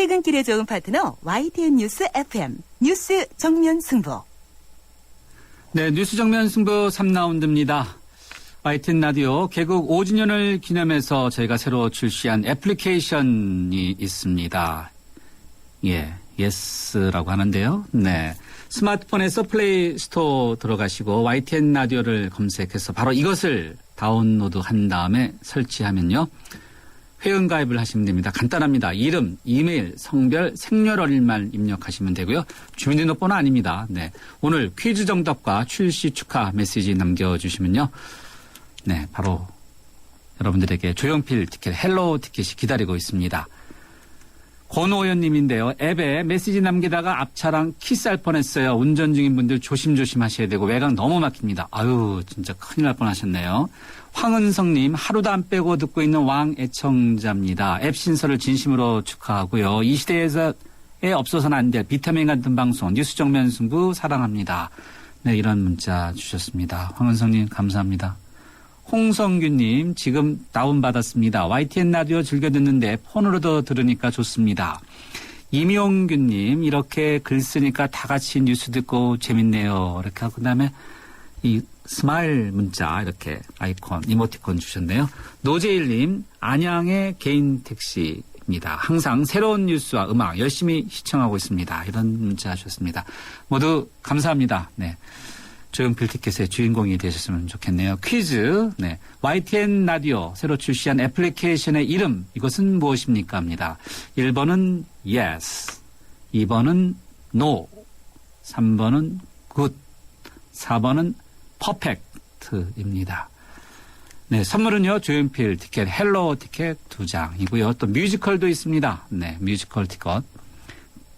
퇴근길에 좋은 파트너 YTN 뉴스 FM 뉴스 정면 승부. 네, 뉴스 정면 승부 3라운드입니다. YTN 라디오 개국 5주년을 기념해서 저희가 새로 출시한 애플리케이션이 있습니다. 예, 예스라고 하는데요. 네. 스마트폰에서 플레이 스토어 들어가시고 YTN 라디오를 검색해서 바로 이것을 다운로드 한 다음에 설치하면요. 회원가입을 하시면 됩니다. 간단합니다. 이름, 이메일, 성별, 생년월일만 입력하시면 되고요. 주민등록번호 아닙니다. 네. 오늘 퀴즈 정답과 출시 축하 메시지 남겨주시면요. 네, 바로 여러분들에게 조용필 티켓, 헬로우 티켓이 기다리고 있습니다. 권호연님인데요. 앱에 메시지 남기다가 앞차랑 키스할 뻔했어요. 운전 중인 분들 조심조심 하셔야 되고 외곽 너무 막힙니다. 아유, 진짜 큰일 날 뻔하셨네요. 황은성님, 하루도 안 빼고 듣고 있는 왕 애청자입니다. 앱 신설을 진심으로 축하하고요. 이 시대에서에 없어서는 안 될 비타민 같은 방송 뉴스 정면 승부 사랑합니다. 네, 이런 문자 주셨습니다. 황은성님 감사합니다. 홍성규님, 지금 다운받았습니다. YTN 라디오 즐겨 듣는데 폰으로도 들으니까 좋습니다. 임용규님, 이렇게 글 쓰니까 다 같이 뉴스 듣고 재밌네요. 이렇게 하고 그다음에 이 스마일 문자 이렇게 아이콘, 이모티콘 주셨네요. 노재일님, 안양의 개인 택시입니다. 항상 새로운 뉴스와 음악 열심히 시청하고 있습니다. 이런 문자 주셨습니다. 모두 감사합니다. 네. 조용필 티켓의 주인공이 되셨으면 좋겠네요. 퀴즈, 네. YTN 라디오 새로 출시한 애플리케이션의 이름, 이것은 무엇입니까? 합니다. 1번은 yes, 2번은 no, 3번은 good, 4번은 perfect입니다. 네, 선물은요, 조용필 티켓, 헬로우 티켓 2장이고요. 또 뮤지컬도 있습니다. 네, 뮤지컬 티켓.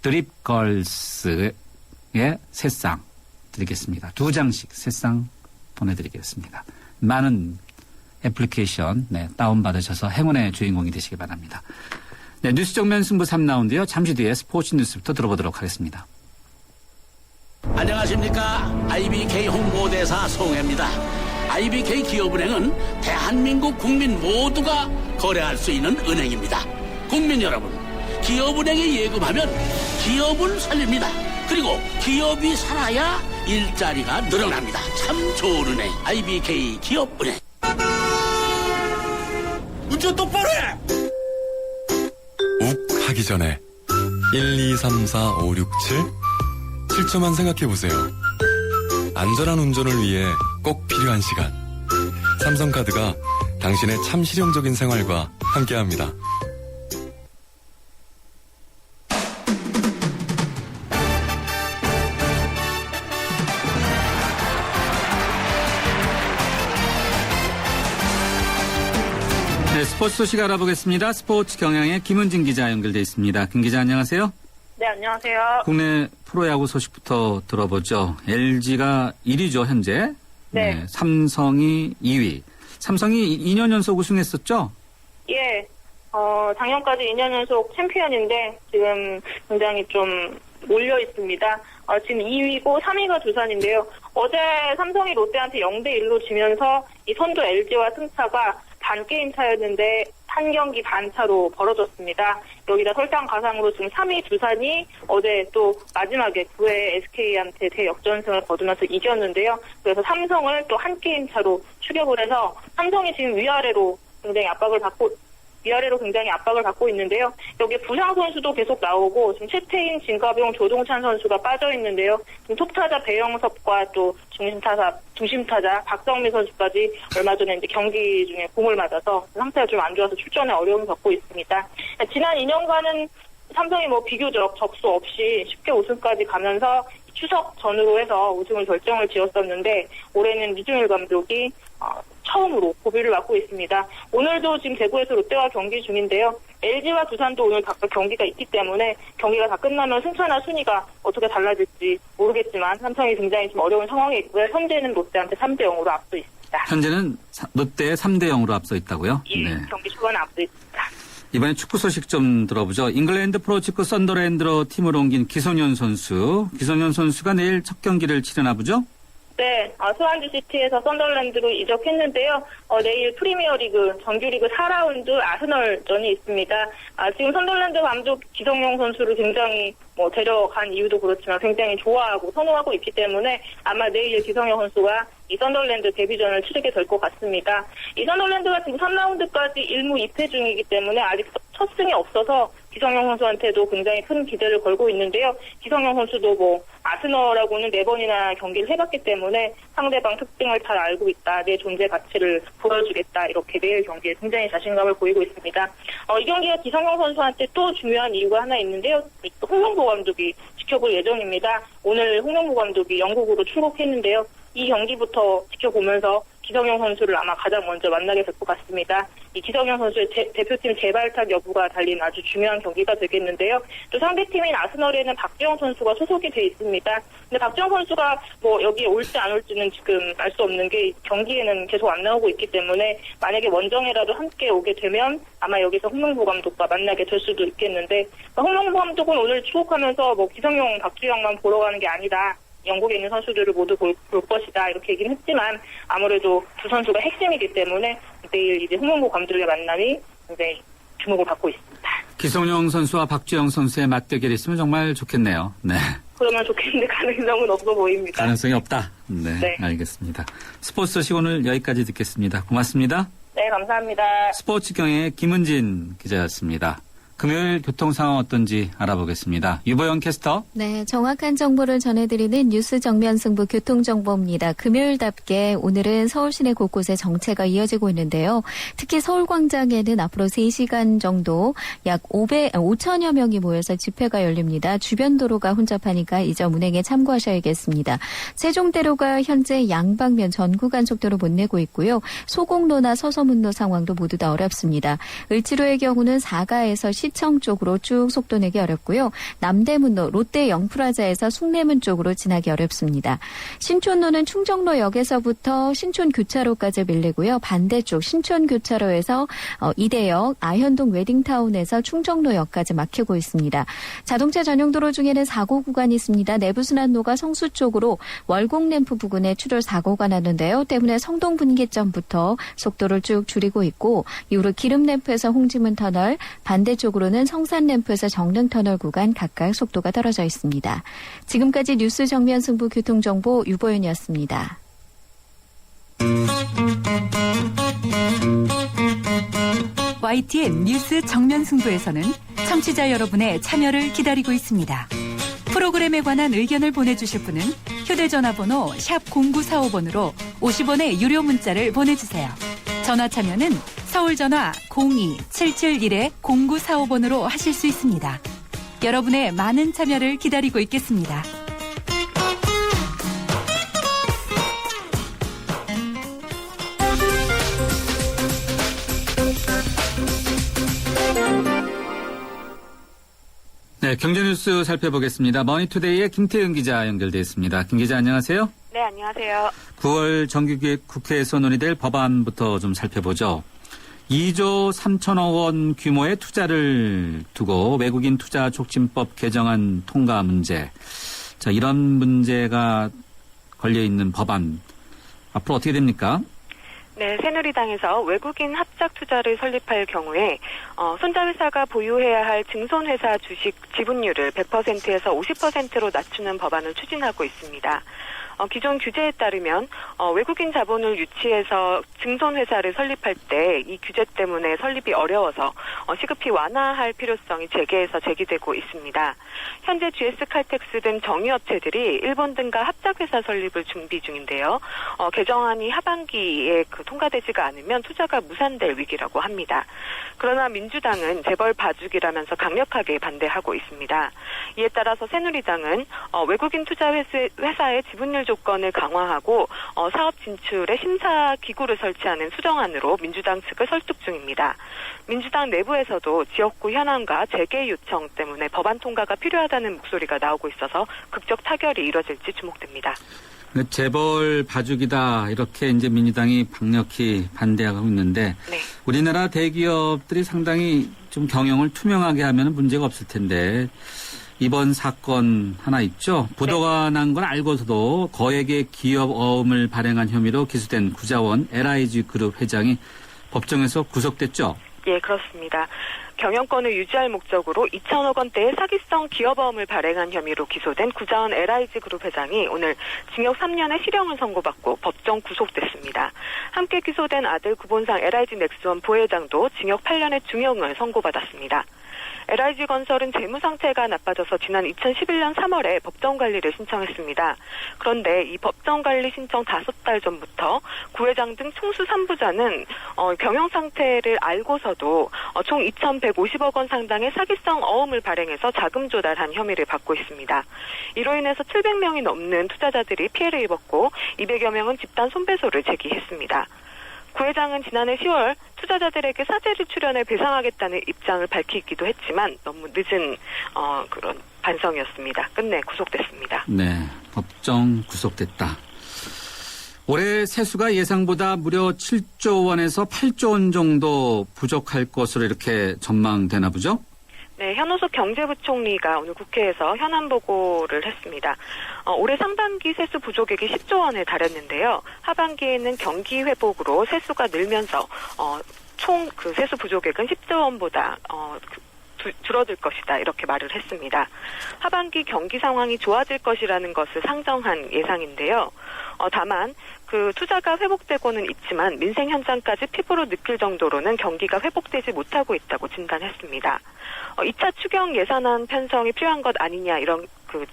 드립걸스의 새쌍. 드리겠습니다. 2장씩 새쌍 보내드리겠습니다. 많은 애플리케이션 다운받으셔서 행운의 주인공이 되시기 바랍니다. 네, 뉴스 정면 승부 3라운드요. 잠시 뒤에 스포츠 뉴스부터 들어보도록 하겠습니다. 안녕하십니까. IBK 홍보대사 송혜입니다. IBK 기업은행은 대한민국 국민 모두가 거래할 수 있는 은행입니다. 국민 여러분, 기업은행에 예금하면 기업을 살립니다. 그리고 기업이 살아야 일자리가 늘어납니다. 참 좋은 은행, IBK 기업은행. 운전 똑바로 해! 욱 하기 전에 1, 2, 3, 4, 5, 6, 7 7초만 생각해보세요. 안전한 운전을 위해 꼭 필요한 시간. 삼성카드가 당신의 참 실용적인 생활과 함께합니다. 네, 스포츠 소식 알아보겠습니다. 스포츠 경향의 김은진 기자 연결돼 있습니다. 김 기자 안녕하세요. 네, 안녕하세요. 국내 프로야구 소식부터 들어보죠. LG가 1위죠, 현재. 네. 삼성이 2위. 삼성이 2년 연속 우승했었죠? 예. 작년까지 2년 연속 챔피언인데 지금 굉장히 좀 몰려 있습니다. 지금 2위고 3위가 두산인데요. 어제 삼성이 롯데한테 0대1로 지면서 이 선두 LG와 승차가 반 게임 차였는데 한 경기 반 차로 벌어졌습니다. 여기다 설탕 가상으로 지금 3위 두산이 어제 또 마지막에 9회 SK한테 대역전승을 거두면서 이겼는데요. 그래서 삼성을 또 한 게임 차로 추격을 해서 삼성이 지금 위아래로 굉장히 압박을 받고 있는데요. 여기에 부상 선수도 계속 나오고 지금 최태인, 진가병, 조동찬 선수가 빠져 있는데요. 지금 톱타자 배영섭과 또 중심타자 박성민 선수까지 얼마 전에 이제 경기 중에 공을 맞아서 상태가 좀 안 좋아서 출전에 어려움을 겪고 있습니다. 지난 2년간은 삼성이 비교적 접수 없이 쉽게 우승까지 가면서 추석 전후로 해서 우승을 결정을 지었었는데 올해는 류중일 감독이 처음으로 고비를 맡고 있습니다. 오늘도 지금 대구에서 롯데와 경기 중인데요. LG와 두산도 오늘 각각 경기가 있기 때문에 경기가 다 끝나면 승차나 순위가 어떻게 달라질지 모르겠지만 삼성이 굉장히 좀 어려운 상황에 있고요. 현재는 롯데한테 3대0으로 앞서 있습니다. 현재는 롯데에 3대0으로 앞서 있다고요? 예, 네. 경기 초반에 앞서 있습니다. 이번에 축구 소식 좀 들어보죠. 잉글랜드 프로축구 썬더랜드로 팀을 옮긴 기성현 선수. 기성현 선수가 내일 첫 경기를 치르나 보죠? 네, 스완지 시티에서 썬더랜드로 이적했는데요. 내일 프리미어리그 정규리그 4라운드 아스널전이 있습니다. 지금 썬더랜드 감독 기성용 선수를 굉장히 데려간 이유도 그렇지만 굉장히 좋아하고 선호하고 있기 때문에 아마 내일 기성용 선수가 이 썬더랜드 데뷔전을 치르게 될 것 같습니다. 이 썬더랜드가 지금 3라운드까지 1무 2패 중이기 때문에 아직 첫 승이 없어서 기성용 선수한테도 굉장히 큰 기대를 걸고 있는데요. 기성용 선수도 아스널하고는 4번이나 경기를 해봤기 때문에 상대방 특징을 잘 알고 있다. 내 존재 가치를 보여주겠다. 이렇게 내일 경기에 굉장히 자신감을 보이고 있습니다. 이 경기가 기성용 선수한테 또 중요한 이유가 하나 있는데요. 홍명보 감독이 지켜볼 예정입니다. 오늘 홍명보 감독이 영국으로 출국했는데요. 이 경기부터 지켜보면서 기성용 선수를 아마 가장 먼저 만나게 될 것 같습니다. 이 기성용 선수의 대표팀 재발탁 여부가 달린 아주 중요한 경기가 되겠는데요. 또 상대팀인 아스널에는 박지영 선수가 소속이 돼 있습니다. 근데 박지영 선수가 여기에 올지 안 올지는 지금 알 수 없는 게 경기에는 계속 안 나오고 있기 때문에 만약에 원정에라도 함께 오게 되면 아마 여기서 홍명보 감독과 만나게 될 수도 있겠는데 홍명보 감독은 오늘 출국하면서 기성용, 박지영만 보러 가는 게 아니다. 영국에 있는 선수들을 모두 볼 것이다 이렇게 얘기는 했지만 아무래도 두 선수가 핵심이기 때문에 내일 이제 홍명보 감독의 만남이 굉장히 주목을 받고 있습니다. 기성용 선수와 박주영 선수의 맞대결이 있으면 정말 좋겠네요. 네. 그러면 좋겠는데 가능성은 없어 보입니다. 가능성이 없다. 네. 알겠습니다. 스포츠 소식 오늘 여기까지 듣겠습니다. 고맙습니다. 네, 감사합니다. 스포츠경의 김은진 기자였습니다. 금요일 교통 상황 어떤지 알아보겠습니다. 유보영 캐스터. 네, 정확한 정보를 전해드리는 뉴스 정면 승부 교통정보입니다. 금요일답게 오늘은 서울 시내 곳곳에 정체가 이어지고 있는데요. 특히 서울광장에는 앞으로 3시간 정도 약 5천여 명이 모여서 집회가 열립니다. 주변 도로가 혼잡하니까 이 점 운행에 참고하셔야겠습니다. 세종대로가 현재 양방면 전 구간 속도로 못 내고 있고요. 소곡로나 서서문로 상황도 모두 다 어렵습니다. 을지로의 경우는 4가에서 시청 쪽으로 쭉 속도 내기 어렵고요. 남대문로 롯데 영프라자에서 숭례문 쪽으로 지나기 어렵습니다. 신촌로는 충정로역에서부터 신촌교차로까지 밀리고요. 반대쪽 신촌교차로에서 이대역 아현동 웨딩타운에서 충정로역까지 막히고 있습니다. 자동차 전용도로 중에는 사고 구간이 있습니다. 내부순환로가 성수 쪽으로 월곡램프 부근에 출혈 사고가 났는데요. 때문에 성동분기점부터 속도를 쭉 줄이고 있고 이후로 기름램프에서 홍지문 터널 반대쪽으로는 성산램프에서 정릉터널 구간 각각 속도가 떨어져 있습니다. 지금까지 뉴스 정면 승부 교통정보 유보윤이었습니다. YTN 뉴스 정면 승부에서는 청취자 여러분의 참여를 기다리고 있습니다. 프로그램에 관한 의견을 보내주실 분은 휴대전화번호 샵 0945번으로 50원의 유료 문자를 보내주세요. 전화 참여는 서울전화 02-771-0945번으로 하실 수 있습니다. 여러분의 많은 참여를 기다리고 있겠습니다. 네, 경제뉴스 살펴보겠습니다. 머니투데이의 김태은 기자 연결돼 있습니다. 김 기자 안녕하세요. 네, 안녕하세요. 9월 정기기획 국회에서 논의될 법안부터 좀 살펴보죠. 2조 3천억 원 규모의 투자를 두고 외국인 투자 촉진법 개정안 통과 문제. 자, 이런 문제가 걸려있는 법안. 앞으로 어떻게 됩니까? 네, 새누리당에서 외국인 합작 투자를 설립할 경우에 손자회사가 보유해야 할 증손회사 주식 지분율을 100%에서 50%로 낮추는 법안을 추진하고 있습니다. 기존 규제에 따르면 외국인 자본을 유치해서 증손회사를 설립할 때 이 규제 때문에 설립이 어려워서 시급히 완화할 필요성이 재계에서 제기되고 있습니다. 현재 GS칼텍스 등 정유업체들이 일본 등과 합작회사 설립을 준비 중인데요. 개정안이 하반기에 통과되지가 않으면 투자가 무산될 위기라고 합니다. 그러나 민주당은 재벌 봐주기라면서 강력하게 반대하고 있습니다. 이에 따라서 새누리당은 외국인 투자 회사의 지분율 조건을 강화하고 사업 진출에 심사 기구를 설치하는 수정안으로 민주당 측을 설득 중입니다. 민주당 내부에서도 지역구 현안과 재개 요청 때문에 법안 통과가 필요하다는 목소리가 나오고 있어서 극적 타결이 이뤄질지 주목됩니다. 재벌 봐주기다 이렇게 이제 민주당이 강력히 반대하고 있는데 네. 우리나라 대기업들이 상당히 좀 경영을 투명하게 하면 문제가 없을 텐데 이번 사건 하나 있죠. 부도가 난 건 알고서도 거액의 기업 어음을 발행한 혐의로 기소된 구자원 LIG 그룹 회장이 법정에서 구속됐죠. 예, 그렇습니다. 경영권을 유지할 목적으로 2천억 원대의 사기성 기업어음을 발행한 혐의로 기소된 구자원 LIG 그룹 회장이 오늘 징역 3년의 실형을 선고받고 법정 구속됐습니다. 함께 기소된 아들 구본상 LIG 넥스원 부회장도 징역 8년의 중형을 선고받았습니다. LIG건설은 재무 상태가 나빠져서 지난 2011년 3월에 법정관리를 신청했습니다. 그런데 이 법정관리 신청 5달 전부터 구회장 등 총수 3부자는 경영 상태를 알고서도 총 2,150억 원 상당의 사기성 어음을 발행해서 자금 조달한 혐의를 받고 있습니다. 이로 인해서 700명이 넘는 투자자들이 피해를 입었고 200여 명은 집단 손배소를 제기했습니다. 구 회장은 지난해 10월 투자자들에게 사재를 출연해 배상하겠다는 입장을 밝히기도 했지만 너무 늦은 그런 반성이었습니다. 끝내 구속됐습니다. 네, 법정 구속됐다. 올해 세수가 예상보다 무려 7조 원에서 8조 원 정도 부족할 것으로 이렇게 전망되나 보죠? 네, 현호숙 경제부총리가 오늘 국회에서 현안 보고를 했습니다. 올해 상반기 세수 부족액이 10조 원에 달했는데요. 하반기에는 경기 회복으로 세수가 늘면서 총 그 세수 부족액은 10조 원보다 줄어들 것이다 이렇게 말을 했습니다. 하반기 경기 상황이 좋아질 것이라는 것을 상정한 예상인데요. 다만 그 투자가 회복되고는 있지만 민생 현장까지 피부로 느낄 정도로는 경기가 회복되지 못하고 있다고 진단했습니다. 2차 추경 예산안 편성이 필요한 것 아니냐 이런 그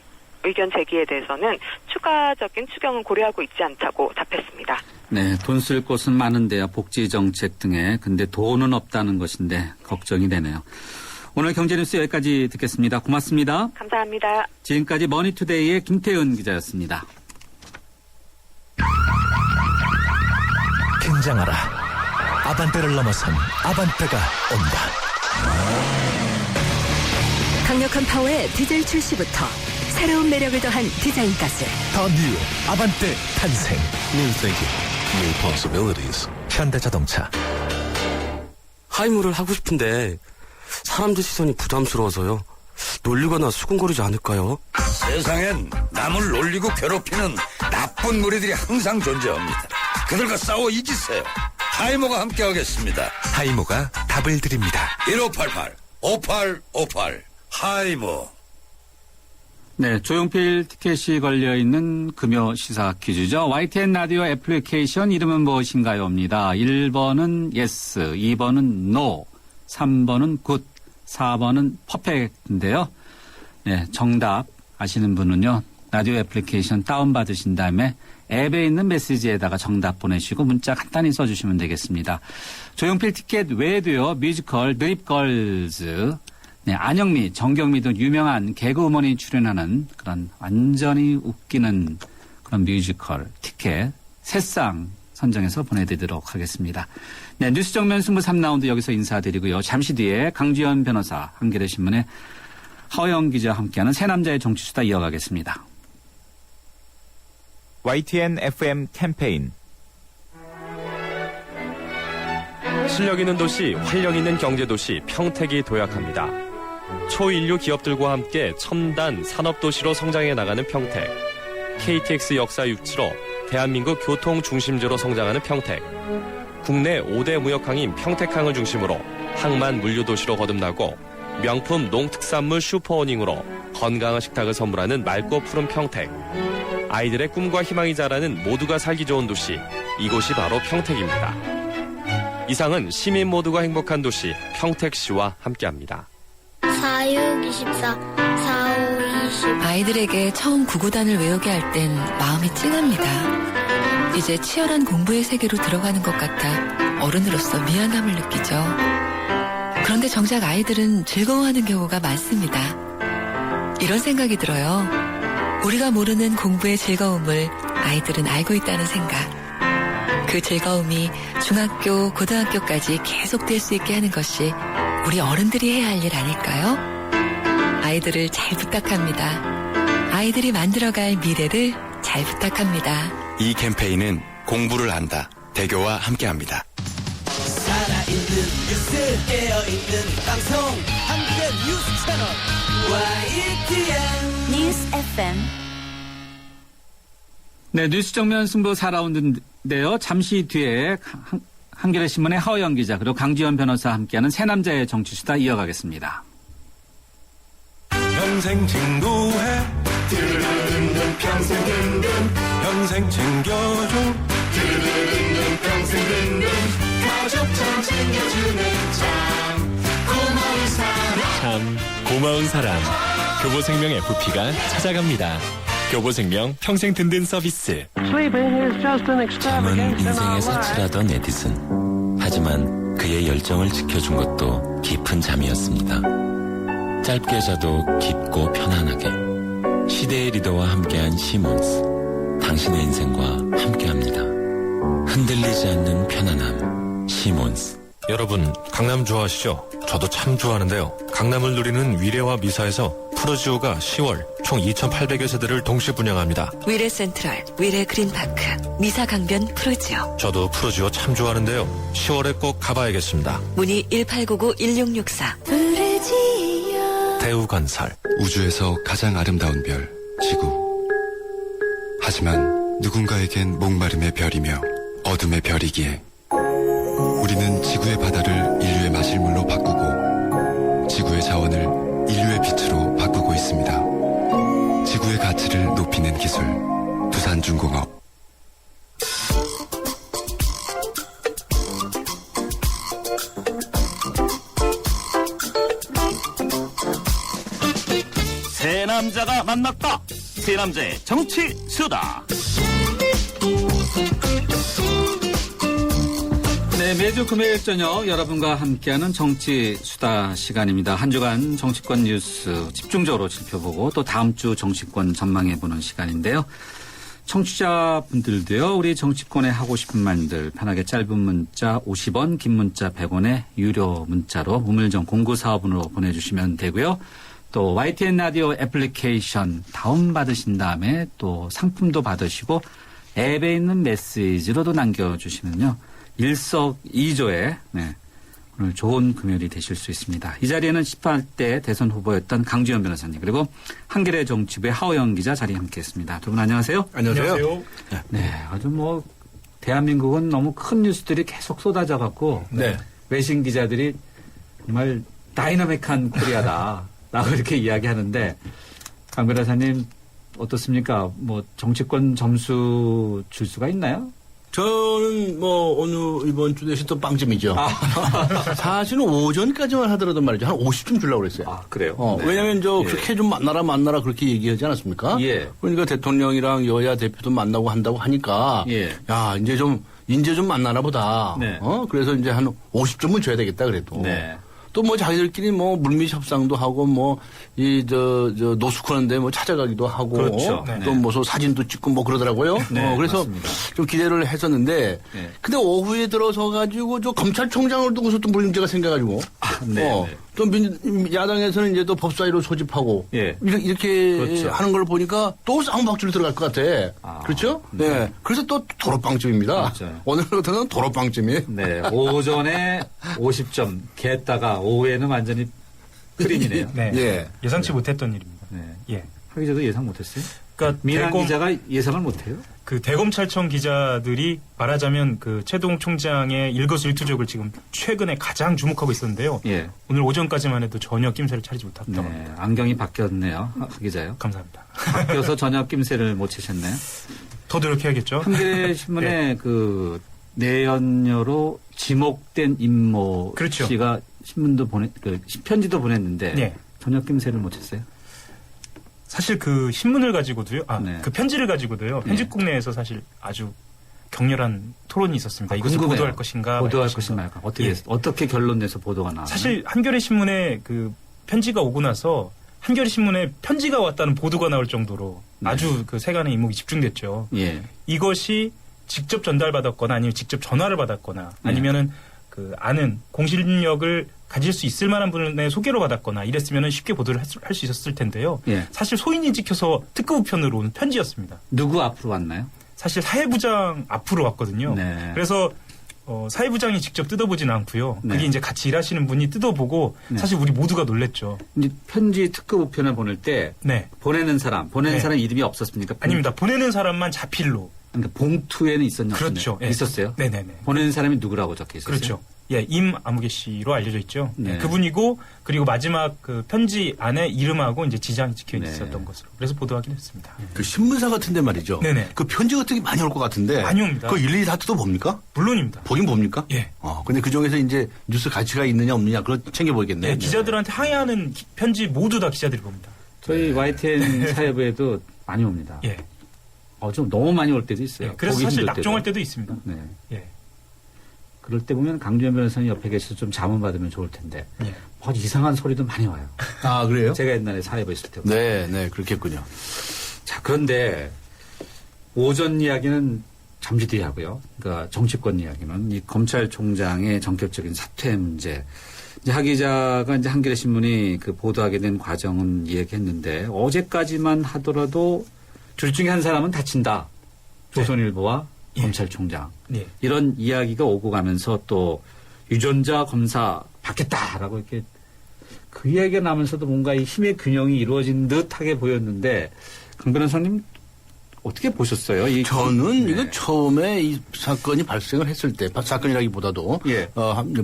의견 제기에 대해서는 추가적인 추경은 고려하고 있지 않다고 답했습니다. 네, 돈 쓸 곳은 많은데요. 복지 정책 등에. 근데 돈은 없다는 것인데 걱정이 되네요. 오늘 경제뉴스 여기까지 듣겠습니다. 고맙습니다. 감사합니다. 지금까지 머니투데이의 김태은 기자였습니다. 긴장하라. 아반떼를 넘어선 아반떼가 온다. 강력한 파워의 디젤 출시부터 새로운 매력을 더한 디자인 가스. 더 뉴 아반떼 탄생. New thinking, new possibilities. 현대자동차. 하이모를 하고 싶은데 사람들 시선이 부담스러워서요. 놀리거나 수군거리지 않을까요? 세상엔 남을 놀리고 괴롭히는 나쁜 무리들이 항상 존재합니다. 그들과 싸워 이기세요. 하이모가 함께하겠습니다. 하이모가 답을 드립니다. 1588-5858 하이모. 네, 조용필 티켓이 걸려있는 금요 시사 퀴즈죠. YTN 라디오 애플리케이션 이름은 무엇인가요?입니다. 1번은 yes, 2번은 no, 3번은 good, 4번은 perfect인데요. 네, 정답 아시는 분은요. 라디오 애플리케이션 다운받으신 다음에 앱에 있는 메시지에다가 정답 보내시고 문자 간단히 써주시면 되겠습니다. 조용필 티켓 외에도요. 뮤지컬 드립걸즈, 네, 안영미, 정경미 등 유명한 개그우먼이 출연하는 그런 완전히 웃기는 그런 뮤지컬 티켓 3쌍 선정해서 보내드리도록 하겠습니다. 네, 뉴스 정면 승부 3라운드 여기서 인사드리고요. 잠시 뒤에 강지연 변호사, 한겨레신문의 허영 기자와 함께하는 새 남자의 정치수다 이어가겠습니다. YTN FM 캠페인. 실력 있는 도시, 활력 있는 경제도시 평택이 도약합니다. 초인류 기업들과 함께 첨단 산업도시로 성장해 나가는 평택. KTX 역사 유치로 대한민국 교통 중심지로 성장하는 평택. 국내 5대 무역항인 평택항을 중심으로 항만 물류도시로 거듭나고 명품 농특산물 슈퍼워닝으로 건강한 식탁을 선물하는 맑고 푸른 평택. 아이들의 꿈과 희망이 자라는 모두가 살기 좋은 도시, 이곳이 바로 평택입니다. 이상은 시민 모두가 행복한 도시 평택시와 함께합니다. 4624 4520 아이들에게 처음 구구단을 외우게 할 땐 마음이 찡합니다. 이제 치열한 공부의 세계로 들어가는 것 같아 어른으로서 미안함을 느끼죠. 그런데 정작 아이들은 즐거워하는 경우가 많습니다. 이런 생각이 들어요. 우리가 모르는 공부의 즐거움을 아이들은 알고 있다는 생각. 그 즐거움이 중학교, 고등학교까지 계속될 수 있게 하는 것이 우리 어른들이 해야 할 일 아닐까요? 아이들을 잘 부탁합니다. 아이들이 만들어갈 미래를 잘 부탁합니다. 이 캠페인은 공부를 한다. 대교와 함께합니다. 있는 뉴스 깨어있는 방송 한국의 뉴스 채널 YTN 뉴스 FM. 네, 뉴스 정면 승부 4라운드인데요. 잠시 뒤에 한겨레 신문의 하호영 기자 그리고 강지원 변호사와 함께하는 새 남자의 정치수다 이어가겠습니다. 평생 친구해 드르르르르 평생 든든 평생 챙겨줘 드르르르르 평생 든든 가족처럼 챙겨주는 참 고마운 사람 참 고마운 사람 교보생명 FP가 찾아갑니다. 교보생명 평생 든든 서비스. 잠은 인생의 사치라던 에디슨. 하지만 그의 열정을 지켜준 것도 깊은 잠이었습니다. 짧게 자도 깊고 편안하게. 시대의 리더와 함께한 시몬스. 당신의 인생과 함께합니다. 흔들리지 않는 편안함. 시몬스. 여러분 강남 좋아하시죠? 저도 참 좋아하는데요. 강남을 누리는 위례와 미사에서 푸르지오가 10월 총 2,800여 세대를 동시 분양합니다. 위례 센트럴, 위례 그린파크, 미사 강변 푸르지오. 저도 푸르지오 참 좋아하는데요. 10월에 꼭 가봐야겠습니다. 문의 1899-1664. 대우건설. 우주에서 가장 아름다운 별, 지구. 하지만 누군가에겐 목마름의 별이며 어둠의 별이기에 우리는 지구의 바다를 인류의 마실물로 바꾸고 지구의 자원을 인류의 빛으로 바꾸고 있습니다. 지구의 가치를 높이는 기술, 두산중공업. 새 남자가 만났다. 새 남자의 정치 수다. 네, 매주 금요일 저녁 여러분과 함께하는 정치 수다 시간입니다. 한 주간 정치권 뉴스 집중적으로 짚어보고 또 다음 주 정치권 전망해보는 시간인데요. 청취자분들도요, 우리 정치권에 하고 싶은 말들 편하게 짧은 문자 50원, 긴 문자 100원에 유료 문자로 우물정 0945번으로 보내주시면 되고요. 또 YTN 라디오 애플리케이션 다운받으신 다음에 또 상품도 받으시고 앱에 있는 메시지로도 남겨주시면요. 일석이조의 오늘 좋은 금요일이 되실 수 있습니다. 이 자리에는 18대 대선 후보였던 강지원 변호사님 그리고 한겨레 정치부의 하호영 기자 자리에 함께했습니다. 두 분 안녕하세요. 안녕하세요. 네, 아주 대한민국은 너무 큰 뉴스들이 계속 쏟아져 갖고 외신 기자들이 정말 다이나믹한 코리아다 라고 이렇게 이야기하는데 강 변호사님 어떻습니까? 정치권 점수 줄 수가 있나요? 저는 어느 이번 주 대신 또 빵점이죠. 사실은 오전까지만 하더라도 말이죠. 한 50점 주려고 그랬어요. 아, 그래요? 네. 왜냐면 그렇게 좀 만나라 그렇게 얘기하지 않았습니까? 예. 그러니까 대통령이랑 여야 대표도 만나고 한다고 하니까 야, 이제 좀 만나나 보다. 네. 그래서 이제 한 50점은 줘야 되겠다 그래도. 네. 또 자기들끼리 물밑 협상도 하고 노숙하는데 찾아가기도 하고 그렇죠. 또 무슨 사진도 찍고 그러더라고요. 네, 그래서 맞습니다. 좀 기대를 했었는데 근데 오후에 들어서 가지고 검찰총장을 두고서 또 문제가 생겨가지고 또 야당에서는 이제 또 법사위로 소집하고 이렇게 그렇죠. 하는 걸 보니까 또 쌍박줄로 들어갈 것 같아. 그렇죠? 네. 그래서 또 도로빵점입니다. 맞아요. 오늘 같은 건 도로빵점이에요. 네. 오전에 50점 개했다가 오후에는 완전히 그림이네요. 네. 예. 예상치 못했던 일입니다. 네. 예. 하 기자도 예상 못했어요? 그러니까 민한 기자가 예상을 못해요? 그 대검찰청 기자들이 말하자면 그 최동 총장의 일거수일투족을 지금 최근에 가장 주목하고 있었는데요. 예. 오늘 오전까지만 해도 전혀 낌새를 차리지 못했다고 합니다. 안경이 바뀌었네요. 하 기자요. 감사합니다. 바뀌어서 전혀 낌새를 못 채셨나요? 더 노력해야겠죠. 한겨레 신문에 내연녀로 지목된 임모 그렇죠. 씨가 신문도 편지도 보냈는데 전혀 낌새를 못 챘어요? 사실 그 신문을 가지고도요. 그 편지를 가지고도요. 편집국 내에서 사실 아주 격렬한 토론이 있었습니다. 이것을 궁금해요. 보도할 것인가 보도할 것인가 어떻게 결론 내서 보도가 나와요? 사실 한겨레 신문에 그 편지가 오고 나서 한겨레 신문에 편지가 왔다는 보도가 나올 정도로 아주 그 세간의 이목이 집중됐죠. 이것이 직접 전달받았거나 아니면 직접 전화를 받았거나 아니면은 그 아는 공신력을 가질 수 있을 만한 분의 소개로 받았거나 이랬으면 쉽게 보도를 할 수 있었을 텐데요. 사실 소인이 찍혀서 특급 우편으로 온 편지였습니다. 누구 앞으로 왔나요? 사실 사회부장 앞으로 왔거든요. 그래서 사회부장이 직접 뜯어보진 않고요. 네. 그게 이제 같이 일하시는 분이 뜯어보고 네. 사실 우리 모두가 놀랬죠. 이제 편지 특급 우편을 보낼 때 네. 보내는 사람 이름이 없었습니까? 아닙니다. 보내는 사람만 자필로. 그러니까 봉투에는 있었냐? 그렇죠. 예. 있었어요? 네네네. 보내는 사람이 누구라고 적혀 있었어요? 그렇죠. 예, 임아무개 씨로 알려져 있죠. 네. 그분이고 그리고 마지막 그 편지 안에 이름하고 이제 지장이 찍혀 있었던 것으로. 그래서 보도하긴 했습니다. 그 신문사 같은데 말이죠. 네네. 그 편지 같은 게 많이 올 것 같은데. 많이 옵니다. 그거 일일이 다 뜯어봅니까? 물론입니다. 보긴 봅니까? 예. 근데 그 중에서 이제 뉴스 가치가 있느냐 없느냐 그걸 챙겨보겠네요. 네, 기자들한테 항의하는 편지 모두 다 기자들이 봅니다. 저희 YTN 사회부에도 많이 옵니다. 예. 좀 너무 많이 올 때도 있어요. 예, 그래서 보기 사실 힘들 낙종할 때도 있습니다. 네. 예. 그럴 때 보면 강주현 변호사님 옆에 계셔서 좀 자문 받으면 좋을 텐데. 예. 이상한 소리도 많이 와요. 아, 그래요? 제가 옛날에 사회부 있을 때. 네, 그렇겠군요. 자, 그런데 오전 이야기는 잠시 뒤에 하고요. 그러니까 정치권 이야기는 이 검찰총장의 전격적인 사퇴 문제. 이제 하 기자가 이제 한겨레 신문이 그 보도하게 된 과정은 이야기했는데 어제까지만 하더라도 둘 중에 한 사람은 다친다. 조선일보와 예. 검찰총장. 예. 이런 이야기가 오고 가면서 또 유전자 검사 받겠다라고 이렇게 그 이야기가 나면서도 뭔가 이 힘의 균형이 이루어진 듯하게 보였는데 강 변호사님 어떻게 보셨어요? 저는 네. 이거 처음에 이 사건이 발생을 했을 때, 사건이라기보다도 예.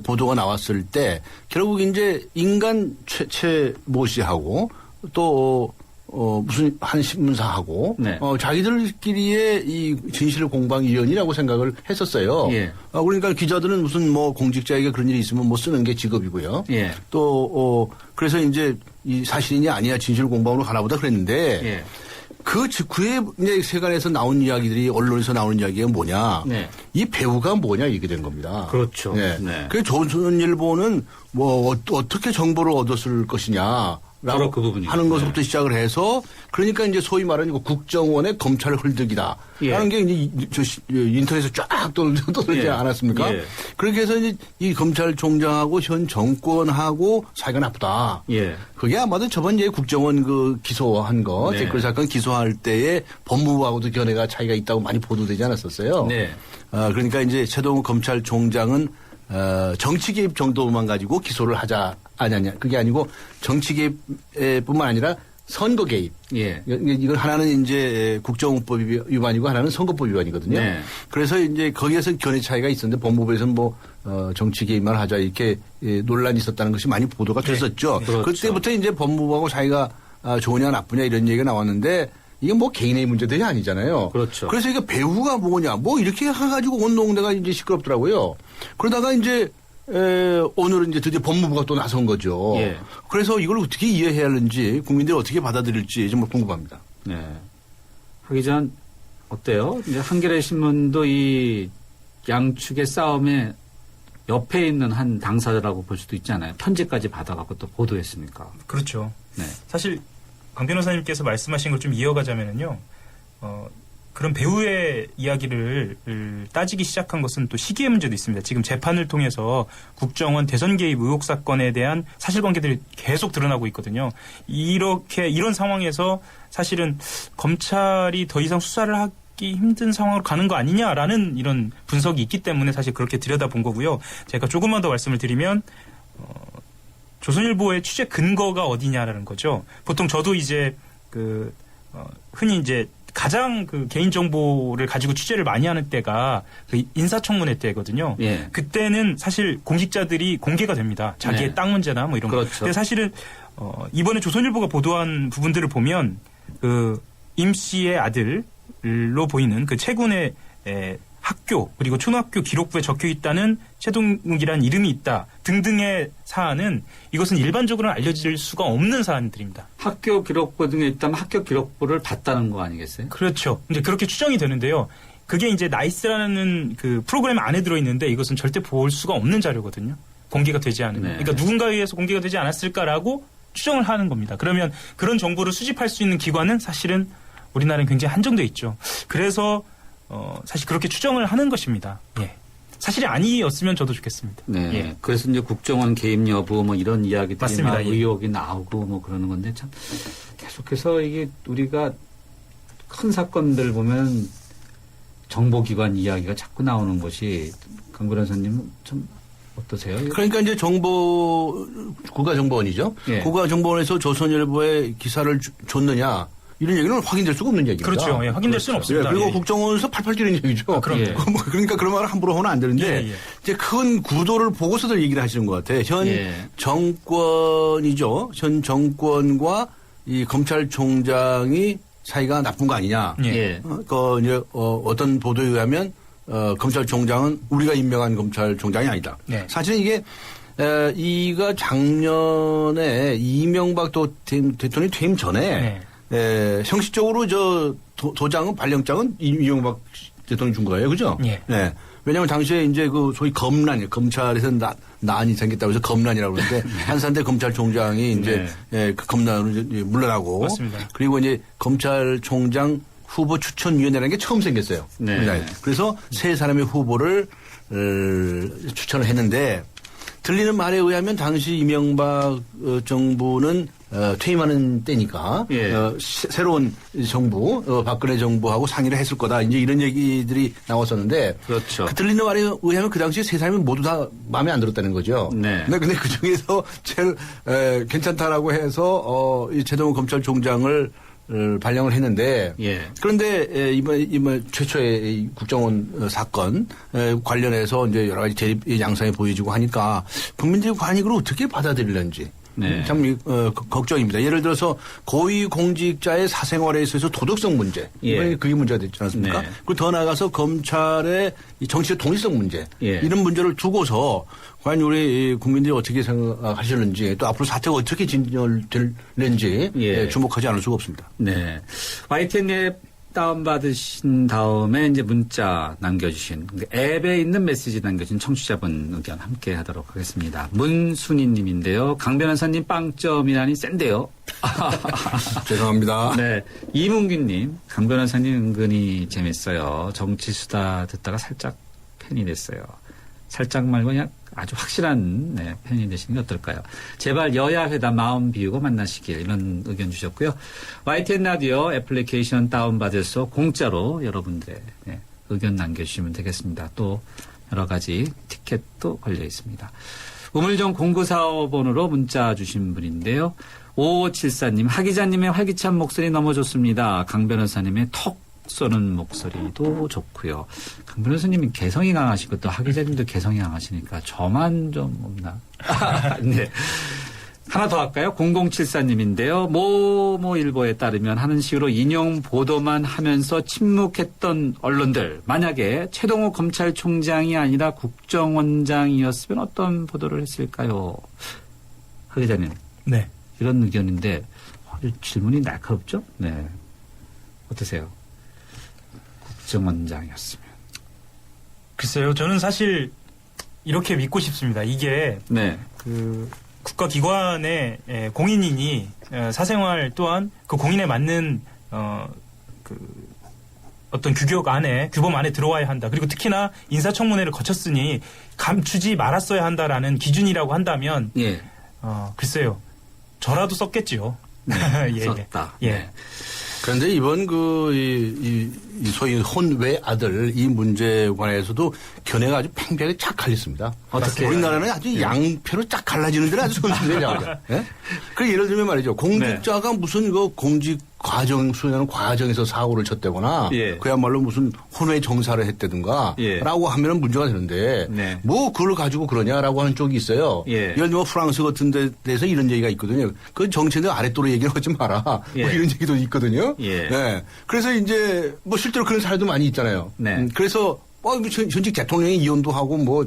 보도가 나왔을 때 결국 이제 인간 최모 씨하고 또 무슨 한 신문사하고 네. 자기들끼리의 이 진실공방위원이라고 생각을 했었어요. 예. 그러니까 기자들은 무슨 뭐 공직자에게 그런 일이 있으면 뭐 쓰는 게 직업이고요. 예. 또 그래서 이제 이 사실이냐 아니냐 진실공방으로 가나보다 그랬는데 예. 그 직후에 이제 세간에서 나온 이야기들이 언론에서 나오는 이야기가 뭐냐. 네. 이 배우가 뭐냐 이게 된 겁니다. 그렇죠. 네. 네. 그 조선일보는 뭐 어떻게 정보를 얻었을 것이냐. 바로 그 부분이죠. 하는 것부터 시작을 해서 그러니까 이제 소위 말하는 국정원의 검찰 헐득이다. 예. 라는 게 이제 인터넷에 쫙 떠들지 예. 않았습니까? 예. 그렇게 해서 이제 이 검찰총장하고 현 정권하고 사이가 나쁘다. 예. 그게 아마도 저번 예 국정원 그 기소한 거, 네. 댓글 사건 기소할 때에 법무부하고도 견해가 차이가 있다고 많이 보도되지 않았었어요. 네. 그러니까 이제 최동욱 검찰총장은 정치 개입 정도만 가지고 기소를 하자 아니냐. 그게 아니고 정치 개입뿐만 아니라 선거 개입. 예. 이걸 하나는 이제 국정원법 위반이고 하나는 선거법 위반이거든요. 네. 그래서 이제 거기에서 견해 차이가 있었는데 법무부에서는 뭐 정치 개입만 하자 이렇게 논란이 있었다는 것이 많이 보도가 됐었죠. 네. 그렇죠. 그때부터 이제 법무부하고 사이가 좋으냐 나쁘냐 이런 얘기가 나왔는데 이게 뭐 개인의 문제들이 아니잖아요. 그렇죠. 그래서 이게 배우가 뭐냐 뭐 이렇게 해가지고 온 농대가 이제 시끄럽더라고요. 그러다가 이제 오늘은 이제 드디어 법무부가 또 나선 거죠. 예. 그래서 이걸 어떻게 이해해야 하는지 국민들이 어떻게 받아들일지 정말 궁금합니다. 네. 하기 전 어때요? 이제 한겨레 신문도 이 양측의 싸움에 옆에 있는 한 당사자라고 볼 수도 있잖아요. 편지까지 받아갖고 또 보도했으니까. 그렇죠. 네. 사실 강 변호사님께서 말씀하신 걸 좀 이어가자면은요. 그런 배우의 이야기를 따지기 시작한 것은 또 시기의 문제도 있습니다. 지금 재판을 통해서 국정원 대선 개입 의혹 사건에 대한 사실관계들이 계속 드러나고 있거든요. 이런 상황에서 사실은 검찰이 더 이상 수사를 하기 힘든 상황으로 가는 거 아니냐라는 이런 분석이 있기 때문에 사실 그렇게 들여다본 거고요. 제가 조금만 더 말씀을 드리면 조선일보의 취재 근거가 어디냐라는 거죠. 보통 저도 이제 흔히 이제 가장 그 개인정보를 가지고 취재를 많이 하는 때가 그 인사청문회 때거든요. 예. 그때는 사실 공직자들이 공개가 됩니다. 자기의 네. 땅 문제나 뭐 이런 거. 그렇죠. 근데 사실은 이번에 조선일보가 보도한 부분들을 보면 그 임 씨의 아들로 보이는 그 최군의 학교 그리고 초등학교 기록부에 적혀 있다는 최동욱이라는 이름이 있다 등등의 사안은 이것은 일반적으로는 알려질 수가 없는 사안들입니다. 학교 기록부 등에 있다면 학교 기록부를 봤다는 거 아니겠어요? 그렇죠. 이제 그렇게 추정이 되는데요. 그게 이제 나이스라는 그 프로그램 안에 들어있는데 이것은 절대 볼 수가 없는 자료거든요. 공개가 되지 않으면. 네. 그러니까 누군가에 의해서 공개가 되지 않았을까라고 추정을 하는 겁니다. 그러면 그런 정보를 수집할 수 있는 기관은 사실은 우리나라는 굉장히 한정돼 있죠. 그래서 사실 그렇게 추정을 하는 것입니다. 예. 사실이 아니었으면 저도 좋겠습니다. 네. 예. 그래서 이제 국정원 개입 여부 뭐 이런 이야기들이 맞습니다. 막 예. 의혹이 나오고 뭐 그러는 건데 참 계속해서 이게 우리가 큰 사건들 보면 정보기관 이야기가 자꾸 나오는 것이 강 변호사님은 좀 어떠세요? 그러니까 이제 국가정보원이죠. 예. 국가정보원에서 조선일보에 기사를 줬느냐. 이런 얘기는 확인될 수가 없는 얘기입니다. 그렇죠. 예, 확인될 수는 없습니다. 그리고 예. 국정원에서 팔팔 뛰는 얘기죠. 그러니까 그런 말을 함부로 하면 안 되는데 이제 큰 구도를 보고서들 얘기를 하시는 것 같아요. 현 정권이죠. 현 정권과 이 검찰총장이 사이가 나쁜 거 아니냐. 이제 어떤 보도에 의하면 검찰총장은 우리가 임명한 검찰총장이 아니다. 사실은 이게 이가 작년에 이명박 대통령이 퇴임 전에 형식적으로 도장은 발령장은 이명박 대통령이 준 거예요. 그죠? 왜냐하면 당시에 이제 그 소위 검찰에서 난이 생겼다고 해서 검란이라고 그러는데 한산대 검찰총장이 이제 그 검란으로 물러나고 맞습니다. 그리고 이제 검찰총장 후보 추천위원회라는 게 처음 생겼어요. 그래서 세 사람의 후보를 추천을 했는데 들리는 말에 의하면 당시 이명박 정부는 퇴임하는 때니까 새로운 정부 박근혜 정부하고 상의를 했을 거다 이제 이런 얘기들이 나왔었는데 그렇죠. 들리는 말에 의하면 그 당시에 세 사람이 모두 다 마음에 안 들었다는 거죠. 근데 그 중에서 제일 괜찮다라고 해서 이 최동호 검찰총장을 발령을 했는데 그런데 이번 최초의 국정원 사건 관련해서 이제 여러 가지 대립 양상이 보여지고 하니까 국민들의 관이 그걸 어떻게 받아들일는지 참 걱정입니다. 예를 들어서 고위공직자의 사생활에 있어서 도덕성 문제 이번에 그게 문제가 됐지 않습니까? 그리고 더 나아가서 검찰의 정치적 독립성 문제 이런 문제를 두고서 과연 우리 국민들이 어떻게 생각하시는지 또 앞으로 사태가 어떻게 진전될는지 주목하지 않을 수가 없습니다. YTN 앱 다운받으신 다음에 이제 문자 남겨주신 앱에 있는 메시지 남겨주신 청취자분 의견 함께 하도록 하겠습니다. 문순희 님인데요. 강 변호사님 빵점이라니 센데요. 죄송합니다. 이문균 님. 강 변호사님 은근히 재밌어요. 정치수다 듣다가 살짝 팬이 됐어요. 살짝 말고 그냥 아주 확실한 팬이 되시는 게 어떨까요? 제발 여야 회담 마음 비우고 만나시길 이런 의견 주셨고요. YTN 라디오 애플리케이션 다운받아서 공짜로 여러분들의 의견 남겨주시면 되겠습니다. 또 여러 가지 티켓도 걸려 있습니다. 우물정 0945번으로 문자 주신 분인데요. 5574님 하 기자님의 활기찬 목소리 너무 좋습니다. 강 변호사님의 톡 쏘는 목소리도 좋고요. 강 변호사님은 개성이 강하시고 또 하 기자님도 개성이 강하시니까 저만 좀 없나? 하나 더 할까요? 0074님인데요. 모모일보에 따르면 하는 식으로 인용 보도만 하면서 침묵했던 언론들 만약에 최동호 검찰총장이 아니라 국정원장이었으면 어떤 보도를 했을까요? 하 기자님. 이런 의견인데 질문이 날카롭죠? 어떠세요? 국정원장이었으면. 글쎄요. 저는 사실 이렇게 믿고 싶습니다. 이게 그 국가기관의 공인이니 사생활 또한 그 공인에 맞는 그 어떤 규범 안에 들어와야 한다. 그리고 특히나 인사청문회를 거쳤으니 감추지 말았어야 한다라는 기준이라고 한다면 글쎄요. 저라도 썼겠지요. 썼다. 그런데 이번 소위 혼외 아들 이 문제에 관해서도 견해가 아주 팽팽하게 쫙 갈렸습니다. 우리나라는 아주 양표로 쫙 갈라지는 데는 아주 손쉽네요. 그 예를 들면 말이죠. 공직자가 무슨 공직 수행하는 과정에서 사고를 쳤다거나 그야말로 무슨 혼외 정사를 했다든가 라고 하면 문제가 되는데 뭐 그걸 가지고 그러냐라고 하는 쪽이 있어요. 예를 들면 프랑스 같은 데서 이런 얘기가 있거든요. 그 정치인들 아랫도로 얘기를 하지 마라. 뭐 이런 얘기도 있거든요. 그래서 이제 뭐 실제로 그런 사례도 많이 있잖아요. 그래서 현직 대통령이 이혼도 하고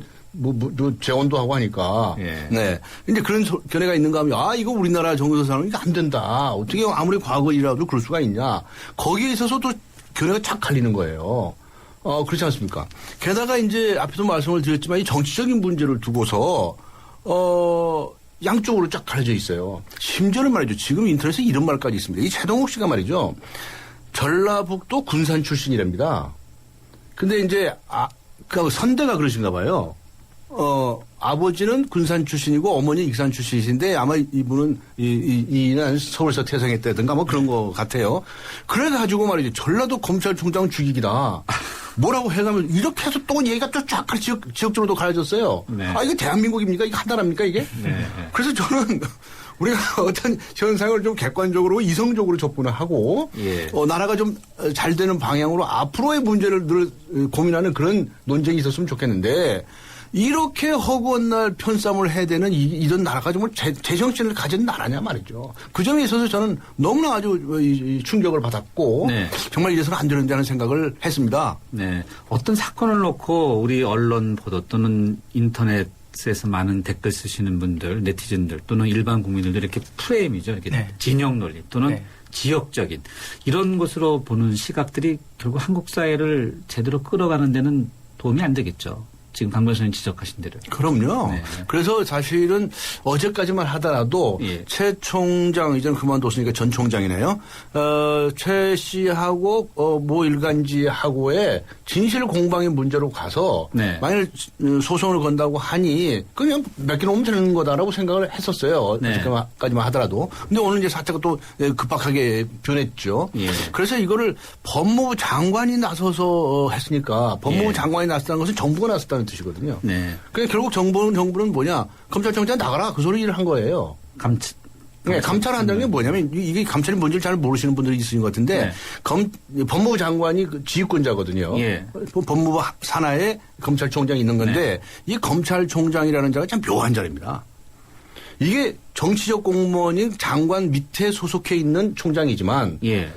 재혼도 하고 하니까. 이제 그런 견해가 있는가 하면, 이거 우리나라 정서 사람은 이거 안 된다. 어떻게 아무리 과거 일이라도 그럴 수가 있냐. 거기에 있어서 또 견해가 착 갈리는 거예요. 그렇지 않습니까? 게다가 이제 앞에서 말씀을 드렸지만 이 정치적인 문제를 두고서, 양쪽으로 쫙 갈려져 있어요. 심지어는 말이죠. 지금 인터넷에 이런 말까지 있습니다. 이 최동욱 씨가 말이죠. 전라북도 군산 출신이랍니다. 근데 이제, 그 선대가 그러신가 봐요. 아버지는 군산 출신이고 어머니 익산 출신이신데 아마 이분은 이는 서울에서 태생했다든가 뭐 그런 거 같아요. 그래가지고 말이죠. 전라도 검찰총장 죽이기다. 뭐라고 해가면 이렇게 해서 또 얘기가 또 쫙 지역적으로도 갈라졌어요. 네. 아, 이게 대한민국입니까? 이게 한 나라입니까, 이게? 네. 그래서 저는 우리가 어떤 현상을 좀 객관적으로 이성적으로 접근을 하고 예. 나라가 좀 잘 되는 방향으로 앞으로의 문제를 늘 고민하는 그런 논쟁이 있었으면 좋겠는데 이렇게 허구한 날 편싸움을 해야 되는 이런 나라가 정말 제정신을 가진 나라냐 말이죠. 그 점에 있어서 저는 너무나 아주 충격을 받았고 네. 정말 이래서는 안 되는데 하는 생각을 했습니다. 네. 어떤 사건을 놓고 우리 언론 보도 또는 인터넷에서 많은 댓글 쓰시는 분들, 네티즌들 또는 일반 국민들도 이렇게 프레임이죠. 이렇게 네. 진영 논리 또는 네. 지역적인 이런 것으로 보는 시각들이 결국 한국 사회를 제대로 끌어가는 데는 도움이 안 되겠죠. 지금 강 변호사님 지적하신 대로. 그럼요. 네. 그래서 사실은 어제까지만 하더라도 예. 최 총장 이제는 그만뒀으니까 전 총장이네요. 최 씨하고 모 일간지하고의 진실 공방의 문제로 가서 네. 만일 소송을 건다고 하니 그냥 몇 개는 오면 되는 거다라고 생각을 했었어요. 네. 어제까지만 하더라도. 근데 오늘 이제 사태가 또 급박하게 변했죠. 예. 그래서 이거를 법무부 장관이 나서서 했으니까 법무부 예. 장관이 나섰다는 것은 정부가 나섰다는 뜻이거든요. 네. 그러니까 결국 정부는 뭐냐? 검찰청장 나가라 그 소리를 한 거예요. 네, 감찰을 한다는 게 뭐냐면 이게 감찰이 뭔지를 잘 모르시는 분들이 있으신 것 같은데 네. 법무부 장관이 그 지휘권자거든요. 예. 법무부 산하에 검찰총장이 있는 건데 네. 이 검찰총장이라는 자가 참 묘한 자리입니다. 이게 정치적 공무원인 장관 밑에 소속해 있는 총장이지만 예.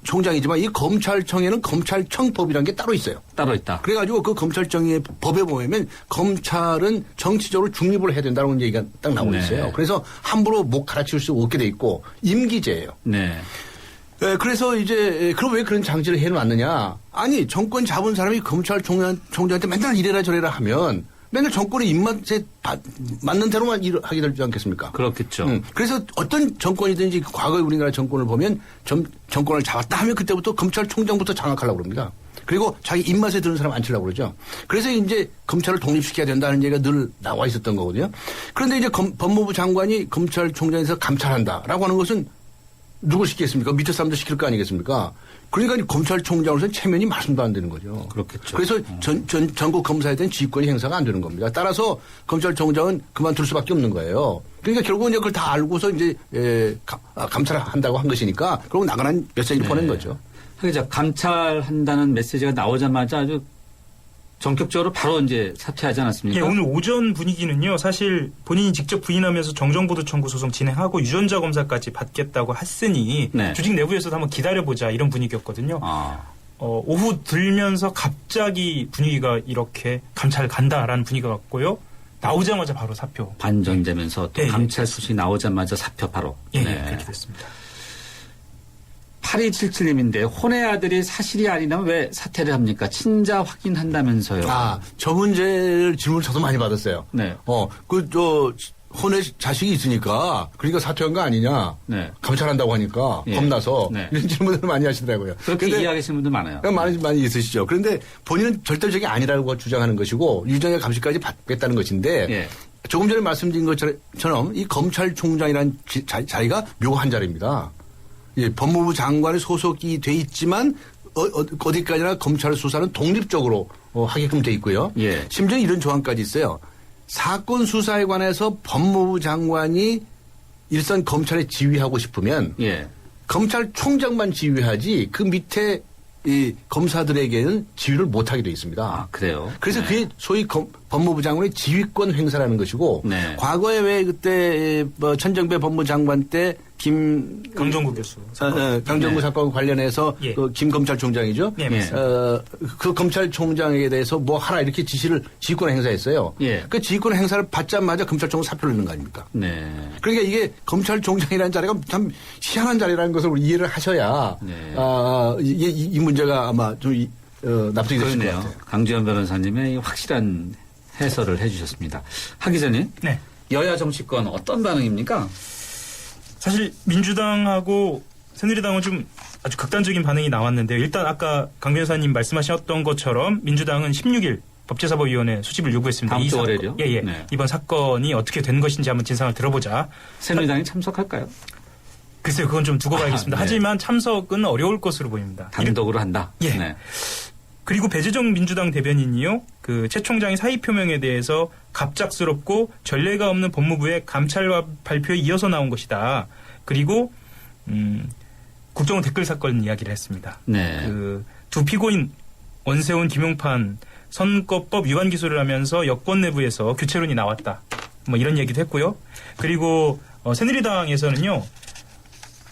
총장이지만 이 검찰청에는 검찰청법이라는 게 따로 있어요. 따로 있다. 그래가지고 그 검찰청의 법에 보면 검찰은 정치적으로 중립을 해야 된다는 얘기가 딱 나오고 네. 있어요. 그래서 함부로 목 갈아치울 수 없게 돼 있고 임기제예요. 네. 그래서 이제 그럼 왜 그런 장치를 해놨느냐? 아니 정권 잡은 사람이 검찰총장한테 맨날 이래라 저래라 하면 맨날 정권의 입맛에 맞는 대로만 하게 되지 않겠습니까? 그렇겠죠. 그래서 어떤 정권이든지 과거의 우리나라 정권을 보면 정권을 잡았다 하면 그때부터 검찰총장부터 장악하려고 그럽니다. 그리고 자기 입맛에 드는 사람 앉히려고 그러죠. 그래서 이제 검찰을 독립시켜야 된다는 얘기가 늘 나와 있었던 거거든요. 그런데 이제 법무부 장관이 검찰총장에서 감찰한다라고 하는 것은 누굴 시키겠습니까? 밑에 사람들 시킬 거 아니겠습니까? 그러니까 검찰총장으로서는 체면이 말씀도 안 되는 거죠. 그렇겠죠. 그래서 전국 검사에 대한 지휘권이 행사가 안 되는 겁니다. 따라서 검찰총장은 그만둘 수밖에 없는 거예요. 그러니까 결국은 이제 그걸 다 알고서 이제 감찰한다고 한 것이니까 결국 나가는 메시지를 보낸 거죠. 그러니까 감찰한다는 메시지가 나오자마자 아주 전격적으로 바로 이제 사퇴하지 않았습니까? 예, 오늘 오전 분위기는요. 사실 본인이 직접 부인하면서 정정보도 청구 소송 진행하고 유전자 검사까지 받겠다고 했으니 네. 조직 내부에서도 한번 기다려보자 이런 분위기였거든요. 오후 들면서 갑자기 분위기가 이렇게 감찰 간다라는 분위기가 왔고요. 나오자마자 바로 사표. 반전되면서 또 예, 감찰 수순이 나오자마자 사표 바로. 예, 네. 그렇게 됐습니다. 8277님인데 혼의 아들이 사실이 아니라면 왜 사퇴를 합니까? 친자 확인한다면서요. 저 문제를 질문을 저도 많이 받았어요. 네. 혼의 자식이 있으니까 그러니까 사퇴한 거 아니냐. 네. 감찰한다고 하니까 예. 겁나서 네. 이런 질문들을 많이 하시더라고요. 그렇게 이해하시는 분들 많아요. 많이 있으시죠. 그런데 본인은 절대적이 아니라고 주장하는 것이고 유전자 감시까지 받겠다는 것인데 예. 조금 전에 말씀드린 것처럼 이 검찰총장이라는 자리가 묘한 자리입니다. 예, 법무부 장관의 소속이 돼 있지만 어디까지나 검찰 수사는 독립적으로 하게끔 돼 있고요. 예. 심지어 이런 조항까지 있어요. 사건 수사에 관해서 법무부 장관이 일선 검찰에 지휘하고 싶으면 예. 검찰총장만 지휘하지 그 밑에 이 검사들에게는 지휘를 못하게 돼 있습니다. 그래요? 그래서 네. 그게 소위 법무부 장관의 지휘권 행사라는 것이고 네. 과거에 왜 그때 천정배 법무장관 때 강정구 교수 강정구 네. 사건 관련해서 예. 김 검찰총장이죠. 예, 그 검찰총장에 대해서 뭐 하라 이렇게 지휘권 행사했어요. 예. 그 지휘권 행사를 받자마자 검찰총장 사표를 넣는 거 아닙니까? 네. 그러니까 이게 검찰총장이라는 자리가 참 희한한 자리라는 것을 이해를 하셔야 네. 이 문제가 아마 좀 납득이 되실 것 그러네요. 같아요. 강지원 변호사님의 확실한 해설을 해주셨습니다. 하기 전에 네. 여야 정치권 어떤 반응입니까? 사실 민주당하고 새누리당은 좀 아주 극단적인 반응이 나왔는데요. 일단 아까 강 변호사님 말씀하셨던 것처럼 민주당은 16일 법제사법위원회 소집을 요구했습니다. 다음 주 월요일이요? 예. 네. 이번 사건이 어떻게 된 것인지 한번 진상을 들어보자. 새누리당이 참석할까요? 글쎄요. 그건 좀 두고 봐야겠습니다. 네. 하지만 참석은 어려울 것으로 보입니다. 단독으로 한다? 예. 네. 그리고 배재정 민주당 대변인이요. 그 최 총장의 사의 표명에 대해서 갑작스럽고 전례가 없는 법무부의 감찰 발표에 이어서 나온 것이다. 그리고 국정원 댓글 사건 이야기를 했습니다. 네. 그 두 피고인 원세훈, 김용판 선거법 위반 기소를 하면서 여권 내부에서 교체론이 나왔다. 뭐 이런 얘기도 했고요. 그리고 새누리당에서는요.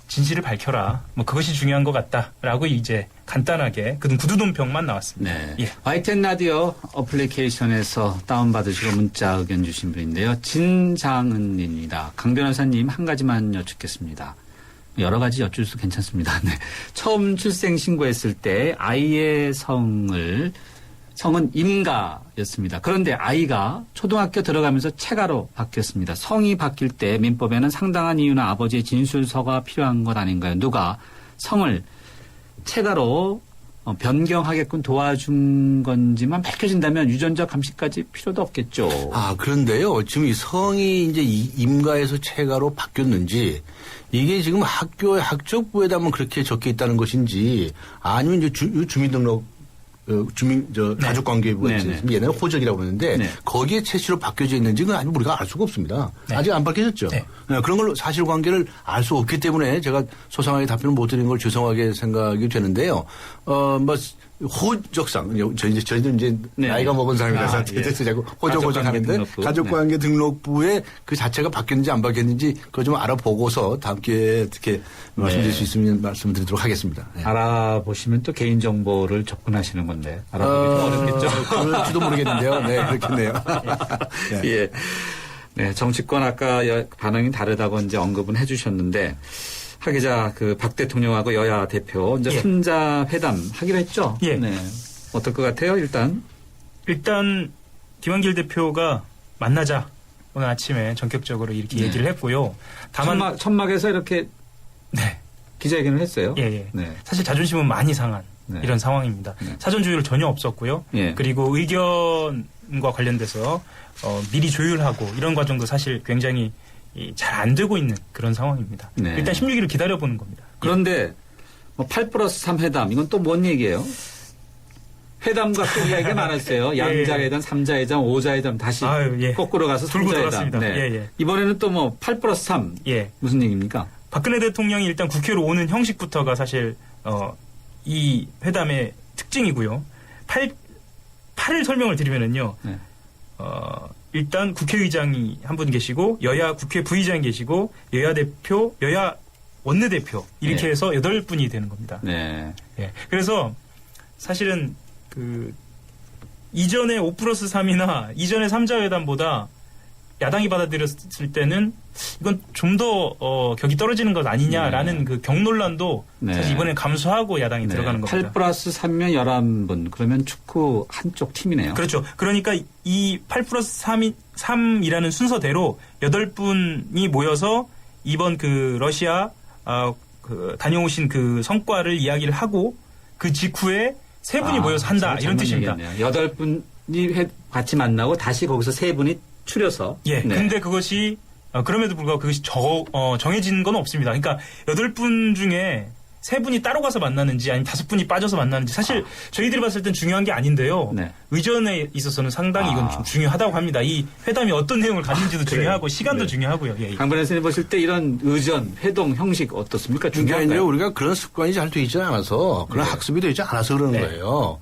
진실을 밝혀라. 뭐 그것이 중요한 것 같다라고 이제 간단하게 그동 구두돈평만 나왔습니다. 네. 예. YTN 라디오 어플리케이션에서 다운받으시고 문자 의견 주신 분인데요. 진장은입니다. 강 변호사님 한 가지만 여쭙겠습니다. 여러 가지 여쭈셔도 괜찮습니다. 네. 처음 출생 신고했을 때 아이의 성은 임가였습니다. 그런데 아이가 초등학교 들어가면서 채가로 바뀌었습니다. 성이 바뀔 때 민법에는 상당한 이유나 아버지의 진술서가 필요한 것 아닌가요? 누가 성을 채가로 변경하게끔 도와준 건지만 밝혀진다면 유전자 감시까지 필요도 없겠죠. 아, 그런데요. 지금 이 성이 이제 임가에서 채가로 바뀌었는지 이게 지금 학교의 학적부에다만 그렇게 적혀 있다는 것인지 아니면 이제 주민등록 가족관계부가 있습니다. 옛날에 호적이라고 그러는데 거기에 채씨로 바뀌어져 있는지 그건 아직 우리가 알 수가 없습니다. 아직 안 밝혀졌죠. 그런 걸로 사실관계를 알 수 없기 때문에 제가 소상하게 답변을 못 드린 걸 죄송하게 생각이 되는데요. 호적상 저희들 이제 나이가 먹은 사람이라서 자꾸 호적 하는데 가족관계 등록부에 그 자체가 바뀌었는지 안 바뀌었는지 그거 좀 알아보고서 다음 기회에 어떻게 말씀드릴 수 있으면 말씀드리도록 하겠습니다. 알아보시면 또 개인정보를 접근하시는 건데 알아보기 좀 어렵겠죠. 그럴지도 모르겠는데요. 네, 그렇겠네요. 예. 네, 정치권 아까 반응이 다르다고 이제 언급은 해주셨는데 하 기자, 박 대통령하고 여야 대표 이제 3자 회담 하기로 했죠. 예. 네. 어떨 것 같아요? 일단 김한길 대표가 만나자 오늘 아침에 전격적으로 이렇게 얘기를 했고요. 다만 천막에서 이렇게 기자회견을 했어요. 예. 사실 자존심은 많이 상한 이런 상황입니다. 사전 조율 전혀 없었고요. 그리고 의견과 관련돼서 미리 조율하고 이런 과정도 사실 굉장히 잘 안 되고 있는 그런 상황입니다. 일단 16일을 기다려보는 겁니다. 그런데 8+3 회담 이건 또 뭔 얘기예요? 회담과 또 이야기가 많았어요. 양자회담, 3자회담, 5자회담 다시 거꾸로 가서 3자회담. 이번에는 또 8+3 무슨 얘기입니까? 박근혜 대통령이 일단 국회로 오는 형식부터가 사실 이 회담의 특징이고요. 8을 설명을 드리면은요. 일단 국회의장이 한 분 계시고 여야 국회 부의장이 계시고 여야 대표, 여야 원내대표 이렇게 해서 8분이 되는 겁니다. 그래서 사실은 이전에 5+3이나 이전의 3자회담보다 야당이 받아들였을 때는 이건 좀 더 격이 떨어지는 것 아니냐라는 그 경논란도 사실 이번에 감수하고 야당이 들어가는 겁니다. 8+3면 11분 그러면 축구 한쪽 팀이네요. 그렇죠. 그러니까 이 8+3이라는 순서대로 8분이 모여서 이번 러시아 다녀오신 그 성과를 이야기를 하고 그 직후에 3분이 모여서 한다 이런 뜻입니다. 8분이 같이 만나고 다시 거기서 3분이 추려서. 근데 그것이 그럼에도 불구하고 그것이 정해진 건 없습니다. 그러니까 8분 중에 3분이 따로 가서 만나는지 아니면 5분이 빠져서 만나는지 사실 저희들이 봤을 땐 중요한 게 아닌데요. 의전에 있어서는 상당히 이건 좀 중요하다고 합니다. 이 회담이 어떤 내용을 갖는지도 중요하고 시간도 중요하고요. 강 변호사님 보실 때 이런 의전, 회동 형식 어떻습니까? 중요한가요? 우리가 그런 습관이 잘 되어 있지 않아서 그런 학습이 되어 있지 않아서 그러는 거예요.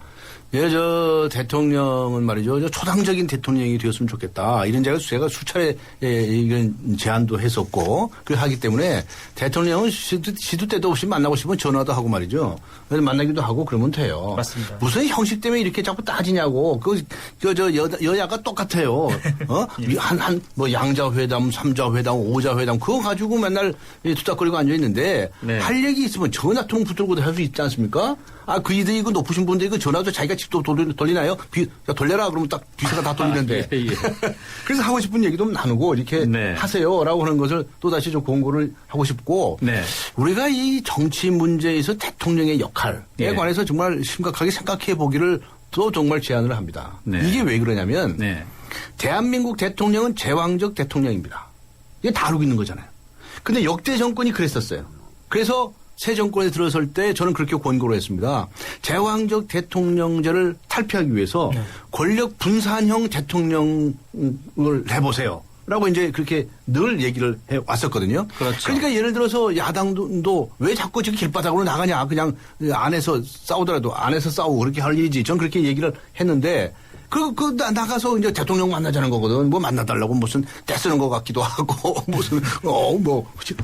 대통령은 말이죠. 초당적인 대통령이 되었으면 좋겠다. 이런 제가 수차례 이런 제안도 했었고, 그걸 하기 때문에 대통령은 시도 때도 없이 만나고 싶으면 전화도 하고 말이죠. 만나기도 하고 그러면 돼요. 맞습니다. 무슨 형식 때문에 이렇게 자꾸 따지냐고. 여야가 똑같아요. 양자회담, 3자회담, 5자회담, 그거 가지고 맨날 투닥거리고 앉아있는데, 할 얘기 있으면 전화 통 붙들고도 할 수 있지 않습니까? 이들이 이거 높으신 분들 이거 전화도 자기가 직접 돌리나요? 돌려라 그러면 딱 비서가 다 돌리는데. 그래서 하고 싶은 얘기도 나누고 이렇게 하세요라고 하는 것을 또다시 좀 공고를 하고 싶고 우리가 이 정치 문제에서 대통령의 역할에 관해서 정말 심각하게 생각해 보기를 또 정말 제안을 합니다. 이게 왜 그러냐면 대한민국 대통령은 제왕적 대통령입니다. 이게 다루고 있는 거잖아요. 근데 역대 정권이 그랬었어요. 그래서 새 정권에 들어설 때 저는 그렇게 권고를 했습니다. 제왕적 대통령제를 탈피하기 위해서 권력 분산형 대통령을 해보세요. 라고 이제 그렇게 늘 얘기를 해 왔었거든요. 그렇죠. 그러니까 예를 들어서 야당도 왜 자꾸 지금 길바닥으로 나가냐. 그냥 안에서 싸우더라도 안에서 싸우고 그렇게 할 일이지. 전 그렇게 얘기를 했는데 나가서 이제 대통령 만나자는 거거든. 뭐 만나달라고 무슨 떼쓰는 것 같기도 하고, 무슨,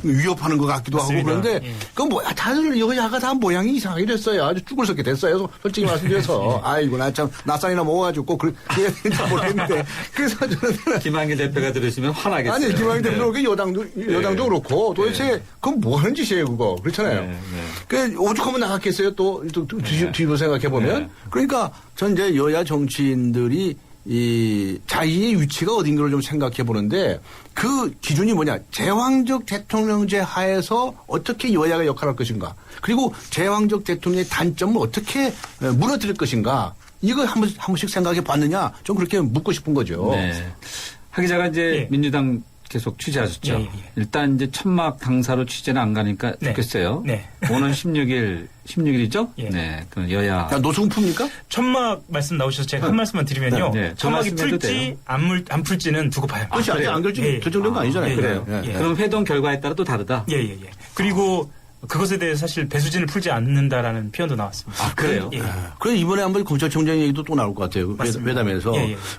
위협하는 것 같기도 맞습니다. 하고 그런데, 다들 여야가 다 모양이 이상하게 됐어요. 아주 죽을 썩게 됐어요. 솔직히 말씀드려서. 아이고, 나 참, 낯살이나 먹어가지고 꼭 그래야 되는지 모르겠는데. 그래서 저는. 김한길 대표가 들으시면 화나겠어요. 아니, 김한길 대표도 그렇게 여당도 그렇고, 도대체, 그건 뭐 하는 짓이에요, 그거. 그렇잖아요. 그, 오죽하면 나갔겠어요, 또 뒤로 생각해보면. 그러니까, 전 이제 여야 정치인들이 이 자기의 위치가 어딘가를 좀 생각해 보는데 그 기준이 뭐냐. 제왕적 대통령제 하에서 어떻게 여야가 역할을 할 것인가. 그리고 제왕적 대통령의 단점을 어떻게 무너뜨릴 것인가. 이거 한 번씩 생각해 봤느냐. 좀 그렇게 묻고 싶은 거죠. 네. 하 기자가 이제 민주당 계속 취재하셨죠. 일단 이제 천막 당사로 취재는 안 가니까 좋겠어요. 오늘 16일이죠? 네. 그 여야. 노승프입니까? 천막 말씀 나오셔서 제가 한 말씀만 드리면요. 천막이 풀지 안 풀지는 두고 봐야 합니다. 그렇지. 안 결정된 거 아니잖아요. 그래요. 그럼 회동 결과에 따라 또 다르다? 그리고 그것에 대해 사실 배수진을 풀지 않는다라는 표현도 나왔습니다. 그래요? 그래서 이번에 한번 검찰총장 얘기도 또 나올 것 같아요. 회담에서.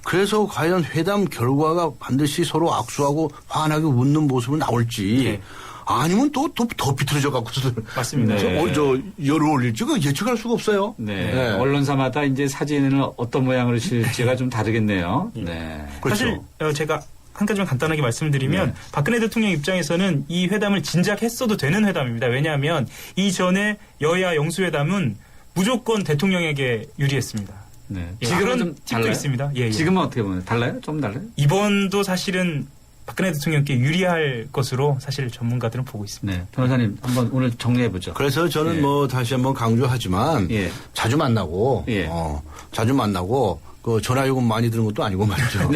그래서 과연 회담 결과가 반드시 서로 악수하고 환하게 웃는 모습으로 나올지 아니면 또 더 비틀어져 갖고서 맞습니다. 열을 올릴지 그 예측할 수가 없어요. 네. 언론사마다 이제 사진을 어떤 모양으로 실지가 좀 다르겠네요. 네. 사실 제가 한 가지만 간단하게 말씀드리면 박근혜 대통령 입장에서는 이 회담을 진작했어도 되는 회담입니다. 왜냐하면 이전에 여야 영수회담은 무조건 대통령에게 유리했습니다. 지금은 좀 팁도 달라요? 있습니다. 지금은 어떻게 보면 달라요? 좀 달라요? 이번도 사실은 박근혜 대통령께 유리할 것으로 사실 전문가들은 보고 있습니다. 네. 변호사님 한번 오늘 정리해보죠. 그래서 저는 다시 한번 강조하지만 자주 만나고 그 전화 요금 많이 드는 것도 아니고 말이죠.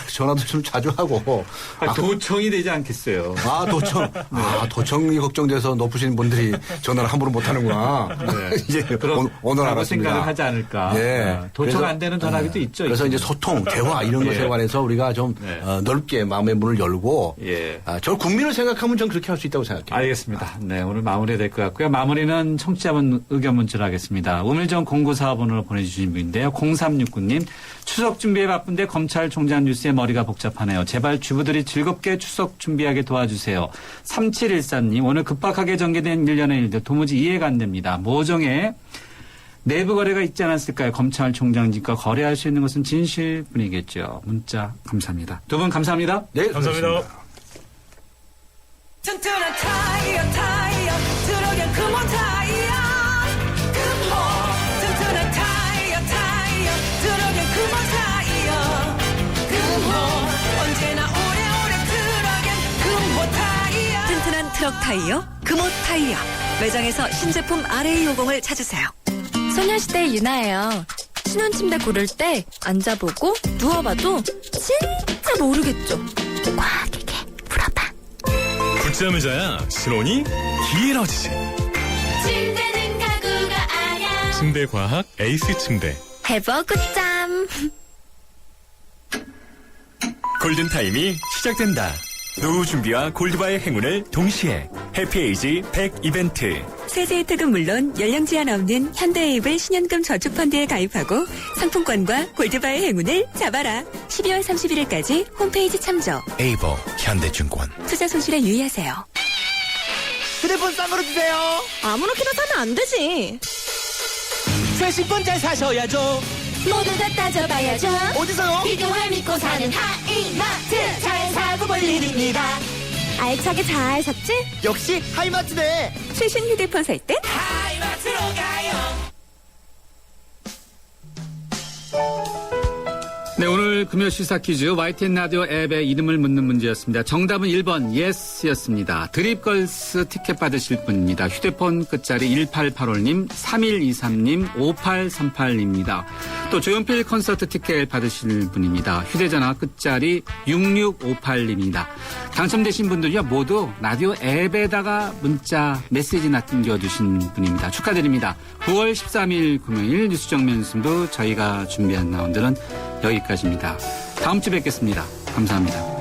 전화도 좀 자주 하고. 도청이 되지 않겠어요. 도청이 걱정돼서 높으신 분들이 전화를 함부로 못 하는구나. 이제 오늘 알았습니다. 생각을 하지 않을까. 도청 안 되는 전화기도 있죠. 그래서 이제 소통, 대화 이런 것에 관해서 우리가 좀 넓게 마음의 문을 열고 저 국민을 생각하면 전 그렇게 할 수 있다고 생각해요. 알겠습니다. 네, 오늘 마무리가 될 것 같고요. 마무리는 청취자분 의견 문자로 하겠습니다. 우물정 0945번으로 보내주신 분인데요. 0369님. 추석 준비에 바쁜데 검찰총장 뉴스에 머리가 복잡하네요. 제발 주부들이 즐겁게 추석 준비하게 도와주세요. 3714님. 오늘 급박하게 전개된 일련의 일들 도무지 이해가 안 됩니다. 모종의 내부 거래가 있지 않았을까요? 검찰총장직과 거래할 수 있는 것은 진실뿐이겠죠. 문자 감사합니다. 두 분 감사합니다. 네, 감사합니다. 튼튼한 타이어 들어간 금호 타이어 금호 튼튼한 타이어 들어간 금호 타이어 금호 언제나 오래오래 들어간 금호 타이어 튼튼한 트럭 타이어 금호 타이어 매장에서 신제품 RA50을 찾으세요. 소녀시대 유나예요. 신혼침대 고를 때 앉아보고 누워봐도 진짜 모르겠죠. 꽉 이게 물어봐. 붙자 의자야 신혼이 길어지지. 침대는 가구가 아냐. 침대 과학 에이스 침대. 해버 굿잠. 골든타임이 시작된다. 노후 준비와 골드바의 행운을 동시에 해피에이지 100 이벤트. 세제 혜택은 물론 연령 제한 없는 현대에이블 신연금 저축펀드에 가입하고 상품권과 골드바의 행운을 잡아라. 12월 31일까지 홈페이지 참조. 에이버 현대증권. 투자 손실에 유의하세요. 휴대폰 싼 거로 주세요. 아무렇게나 사면 안 되지. 새 10분짜리 사셔야죠. 모두 다 따져봐야죠. 어디서요? 비교할 믿고 사는 하이마트. 잘 사고 볼 일입니다. 알차게 잘 샀지? 역시 하이마트네. 최신 휴대폰 살 땐 하이마트로 가요. 네, 오늘 금요 시사 퀴즈 YTN 라디오 앱의 이름을 묻는 문제였습니다. 정답은 1번 예스였습니다. 드립걸스 티켓 받으실 분입니다. 휴대폰 끝자리 1885님, 3123님, 5838입니다. 또 조용필 콘서트 티켓 받으실 분입니다. 휴대전화 끝자리 6658입니다. 당첨되신 분들요 모두 라디오 앱에다가 문자 메시지 남겨주신 분입니다. 축하드립니다. 9월 13일 금요일 뉴스정면 승부 저희가 준비한 라운드는 여기까지입니다. 다음 주에 뵙겠습니다. 감사합니다.